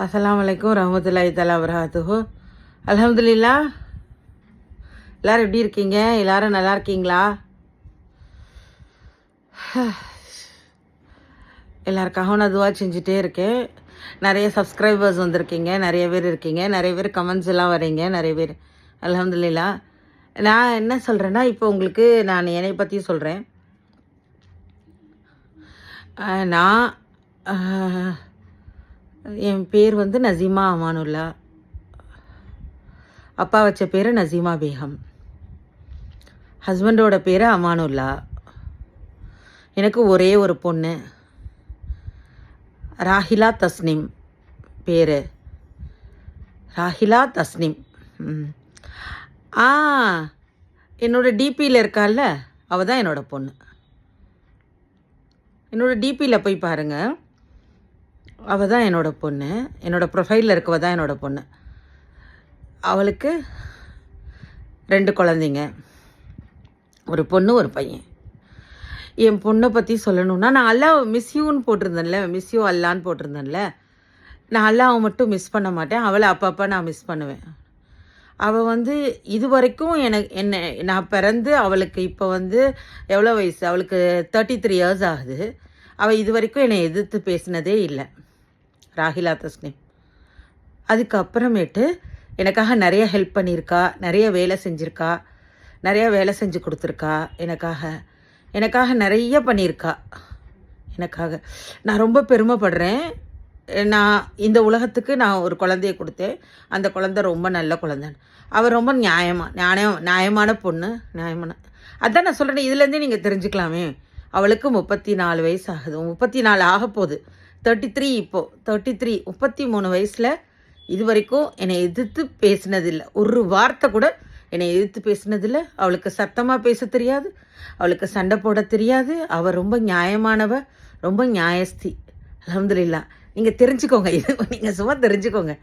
அஸ்ஸலாமு அலைக்கும் ரஹ்மத்துல்லாஹி தஆலா வபரகாத்துஹு. அல்ஹம்துலில்லாஹ். எல்லோரும் எப்படி இருக்கீங்க? எல்லோரும் நல்லா இருக்கீங்களா? எல்லாருக்காகவும் நான் துவா செஞ்சுட்டே இருக்கேன். நிறைய சப்ஸ்கிரைபர்ஸ் வந்திருக்கீங்க, நிறைய பேர் இருக்கீங்க, நிறைய பேர் கமெண்ட்ஸ் எல்லாம் வரீங்க, நிறைய பேர். அல்ஹம்துலில்லாஹ். நான் என்ன சொல்கிறேன்னா, இப்போ உங்களுக்கு நான் என்னை பற்றி சொல்கிறேன். நான் என் பேர் வந்து நசீமா அமானுல்லா. அப்பா வச்ச பேர் நசீமா பேகம். ஹஸ்பண்டோட பேர் அமானுல்லா. எனக்கு ஒரே ஒரு பொண்ணு, ராஹிலா தஸ்னிம் பேர். ராஹிலா தஸ்னிம். என்னோட டிபியில் இருக்கால்ல, அவள் தான் என்னோட பொண்ணு. என்னோட டிபியில் போய் பாருங்கள், அவள் தான் என்னோட பொண்ணு. என்னோட ப்ரொஃபைலில் இருக்கவ தான் என்னோட பொண்ணு. அவளுக்கு 2 குழந்தைங்க, ஒரு பொண்ணு ஒரு பையன். என் பொண்ணை பற்றி சொல்லணுன்னா, நான் அல்லா மிஸ் யூன்னு போட்டிருந்தேன்ல, மிஸ் யூ அல்லான்னு போட்டிருந்தேன்ல, நான் அல்லாவை மட்டும் மிஸ் பண்ண மாட்டேன், அவளை அப்பப்போ நான் மிஸ் பண்ணுவேன். அவள் வந்து இது வரைக்கும் நான் பிறந்து அவளுக்கு இப்போ வந்து எவ்வளோ வயசு, அவளுக்கு 33 இயர்ஸ் ஆகுது. அவள் இது வரைக்கும் என்னை எதிர்த்து பேசினதே இல்லை, ராஹிலா தஸ்னிம். அதுக்கப்புறமேட்டு எனக்காக நிறைய ஹெல்ப் பண்ணியிருக்கா, நிறைய வேலை செஞ்சுருக்கா, நிறைய வேலை செஞ்சு கொடுத்துருக்கா. எனக்காக நிறைய பண்ணியிருக்கா. எனக்காக நான் ரொம்ப பெருமைப்படுறேன். நான் இந்த உலகத்துக்கு நான் ஒரு குழந்தைய கொடுத்தேன். அந்த குழந்தை ரொம்ப நல்ல குழந்தை. அவள் ரொம்ப நியாயமான பொண்ணு. அதான் நான் சொல்கிறேன், இதுலேருந்தே நீங்கள் தெரிஞ்சுக்கலாமே. அவளுக்கு 34 வயசு ஆகுது, 34 ஆக போகுது. 33 இப்போது 33, 33 வயசில் இது வரைக்கும் என்னை எதிர்த்து பேசினதில்லை, ஒரு வார்த்தை கூட என்னை எதிர்த்து பேசினதில்லை. அவளுக்கு சத்தமாக பேச தெரியாது, அவளுக்கு சண்டை போட தெரியாது. அவள் ரொம்ப நியாயமானவ, ரொம்ப நியாயஸ்தி. அல்ஹம்துலில்லாஹ். நீங்கள் தெரிஞ்சுக்கோங்க, இது நீங்கள் சும்மா தெரிஞ்சுக்கோங்க.